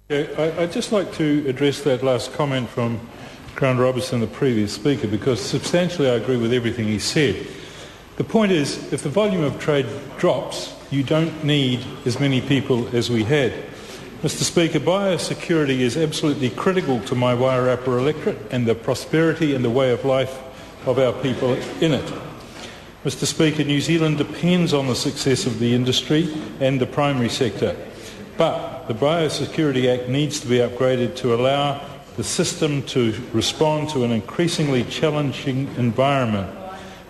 Yeah, I'd just like to address that last comment from Grant Robertson, the previous speaker, because substantially I agree with everything he said. The point is, if the volume of trade drops, you don't need as many people as we had. Mr. Speaker, biosecurity is absolutely critical to my Wairarapa electorate and the prosperity and the way of life of our people in it. Mr. Speaker, New Zealand depends on the success of the industry and the primary sector, but the Biosecurity Act needs to be upgraded to allow the system to respond to an increasingly challenging environment.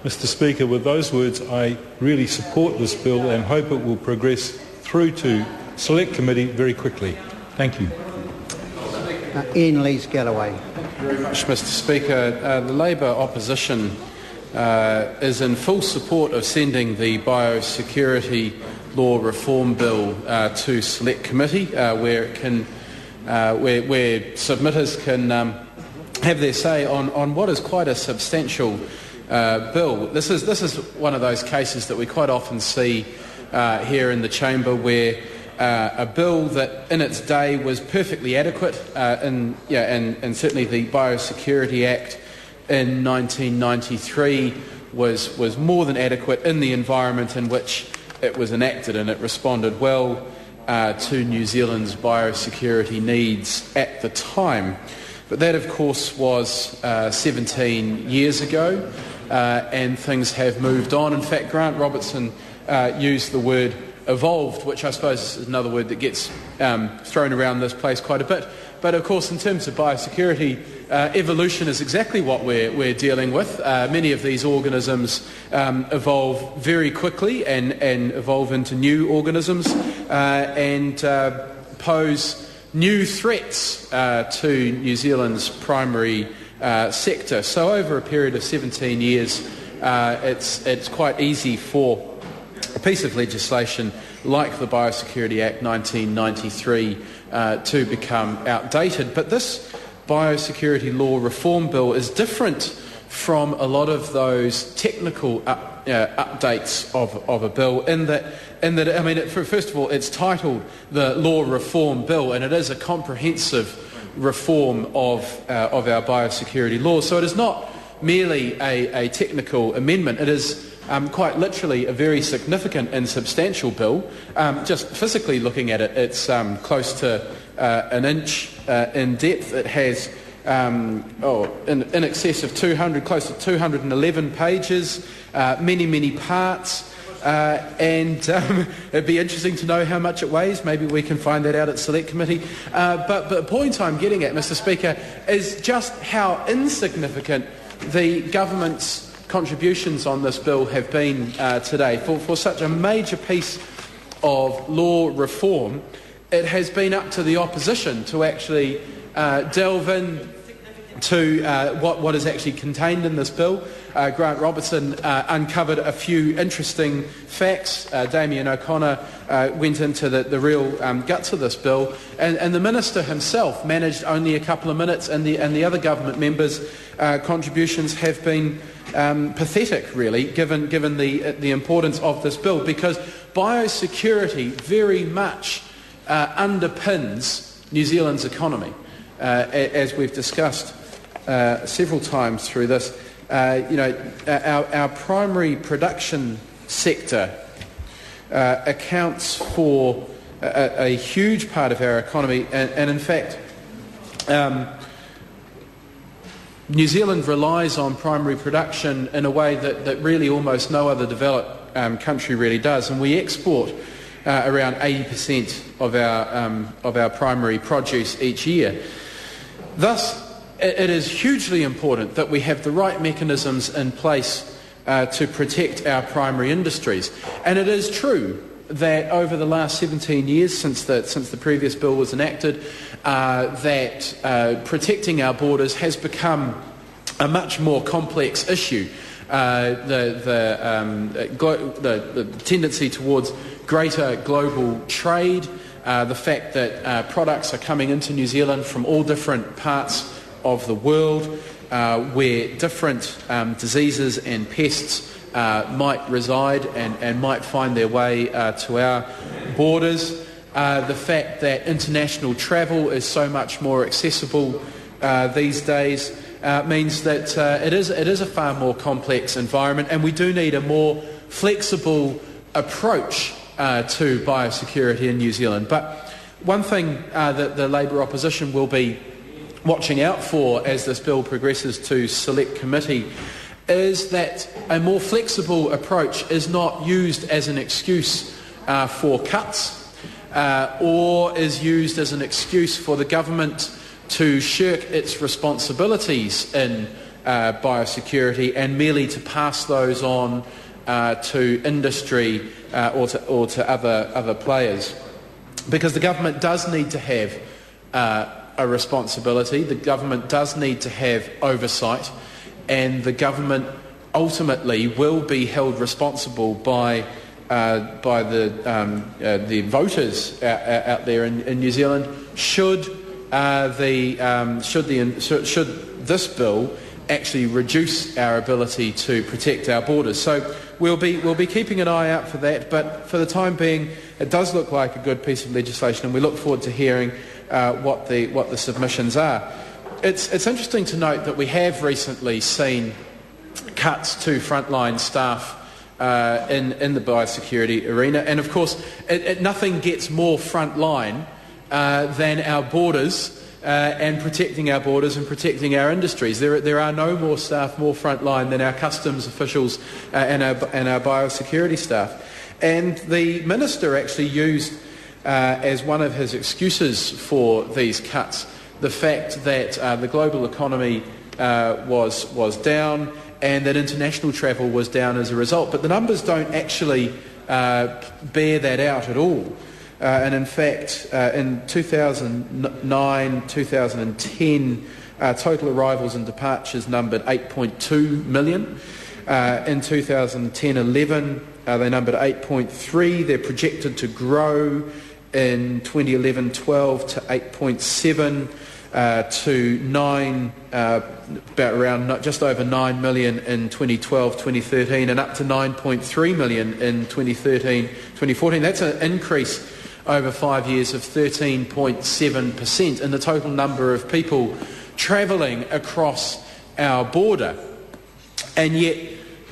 Mr. Speaker, with those words, I really support this bill and hope it will progress through to Select Committee very quickly. Thank you. Ian Lees-Galloway. Thank you very much, Mr. Speaker. The Labour opposition is in full support of sending the Biosecurity Law Reform Bill to Select Committee, where submitters can have their say on what is quite a substantial bill. This is one of those cases that we quite often see here in the chamber, where a bill that in its day was perfectly adequate, and certainly the Biosecurity Act in 1993 was more than adequate in the environment in which it was enacted, and it responded well to New Zealand's biosecurity needs at the time. But that, of course, was 17 years ago, and things have moved on. In fact, Grant Robertson used the word evolved, which I suppose is another word that gets thrown around this place quite a bit. But of course, in terms of biosecurity, evolution is exactly what we're dealing with. Many of these organisms evolve very quickly and evolve into new organisms and pose new threats to New Zealand's primary sector. So over a period of 17 years, it's quite easy for a piece of legislation like the Biosecurity Act 1993 to become outdated. But this Biosecurity Law Reform Bill is different from a lot of those technical updates of a bill in that I mean, first of all, it's titled the Law Reform Bill, and it is a comprehensive reform of our biosecurity law. So it is not merely a technical amendment. It is quite literally a very significant and substantial bill. Just physically looking at it, it's close to an inch in depth. It has in excess of 200, close to 211 pages, many parts. And it'd be interesting to know how much it weighs. Maybe we can find that out at Select Committee. But the point I'm getting at, Mr. Speaker, is just how insignificant the government's contributions on this bill have been today. For such a major piece of law reform, it has been up to the opposition to actually delve in to what is actually contained in this bill. Grant Robertson uncovered a few interesting facts. Damien O'Connor went into the real guts of this bill, and the Minister himself managed only a couple of minutes, and the other government members' contributions have been pathetic, really, given the importance of this bill, because biosecurity very much underpins New Zealand's economy, as we've discussed several times through this. Our primary production sector accounts for a huge part of our economy, and in fact, New Zealand relies on primary production in a way that really almost no other developed country really does, and we export around 80% of our primary produce each year. Thus, it is hugely important that we have the right mechanisms in place to protect our primary industries. And it is true that over the last 17 years, since the previous bill was enacted, that protecting our borders has become a much more complex issue. The tendency towards greater global trade, the fact that products are coming into New Zealand from all different parts of the world, where different diseases and pests might reside and might find their way to our borders. the fact that international travel is so much more accessible these days means that it is a far more complex environment, and we do need a more flexible approach to biosecurity in New Zealand. But one thing that the Labour opposition will be watching out for as this bill progresses to select committee is that a more flexible approach is not used as an excuse for cuts or is used as an excuse for the government to shirk its responsibilities in biosecurity and merely to pass those on to industry or to other players. Because the government does need to have a responsibility, the government does need to have oversight, and the government ultimately will be held responsible by the voters out there in New Zealand should this bill actually reduce our ability to protect our borders. So we'll be keeping an eye out for that, but for the time being it does look like a good piece of legislation, and we look forward to hearing what the submissions are. It's interesting to note that we have recently seen cuts to frontline staff in the biosecurity arena, and of course nothing gets more frontline than our borders and protecting our borders and protecting our industries. There are no more staff more frontline than our customs officials and our biosecurity staff. And the Minister actually used as one of his excuses for these cuts the fact that the global economy was down and that international travel was down as a result. But the numbers don't actually bear that out at all. And in fact, in 2009, 2010, total arrivals and departures numbered 8.2 million. In 2010-11, they numbered 8.3. They're projected to grow in 2011-12 to 8.7 to 9, about around just over 9 million in 2012-2013, and up to 9.3 million in 2013-2014. That's an increase over 5 years of 13.7% in the total number of people travelling across our border. And yet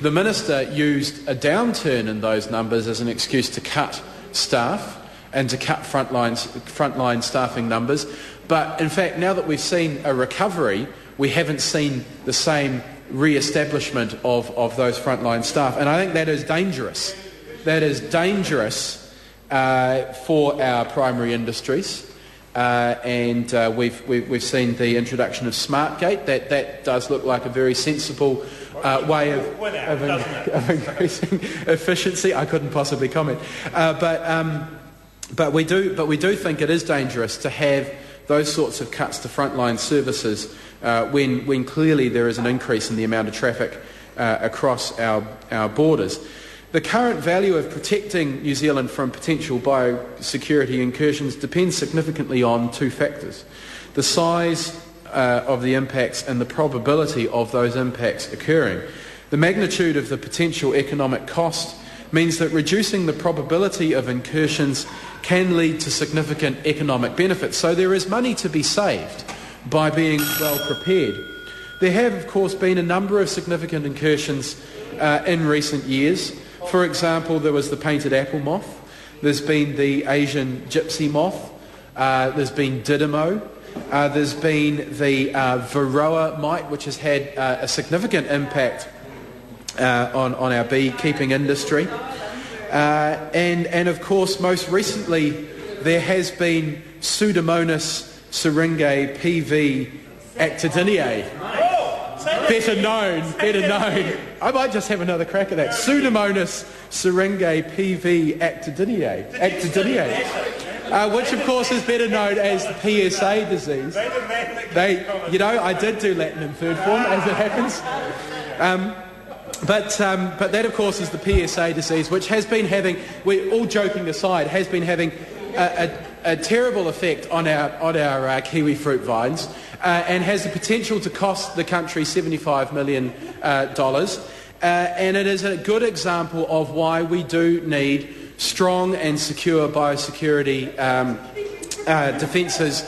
the Minister used a downturn in those numbers as an excuse to cut staff and to cut frontline staffing numbers. But in fact, now that we've seen a recovery, we haven't seen the same re-establishment of those frontline staff. And I think that is dangerous. That is dangerous for our primary industries. And we've seen the introduction of SmartGate. That does look like a very sensible way of increasing efficiency. I couldn't possibly comment, but we do think it is dangerous to have those sorts of cuts to frontline services when clearly there is an increase in the amount of traffic across our borders. The current value of protecting New Zealand from potential biosecurity incursions depends significantly on two factors: the size of the impacts and the probability of those impacts occurring. The magnitude of the potential economic cost means that reducing the probability of incursions can lead to significant economic benefits. So there is money to be saved by being well prepared. There have, of course, been a number of significant incursions in recent years. For example, there was the painted apple moth, there's been the Asian gypsy moth, there's been Didymo, there's been the Varroa mite, which has had a significant impact on our beekeeping industry. And of course, most recently, there has been Pseudomonas syringae PV actiniae. Better known. I might just have another crack at that. Pseudomonas syringae PV actiniae, which of course is better known as the PSA disease. I did do Latin in third form, as it happens. But that, of course, is the PSA disease, which has been having, all joking aside, has been having a terrible effect on our kiwi fruit vines, and has the potential to cost the country $75 million. And it is a good example of why we do need strong and secure biosecurity defences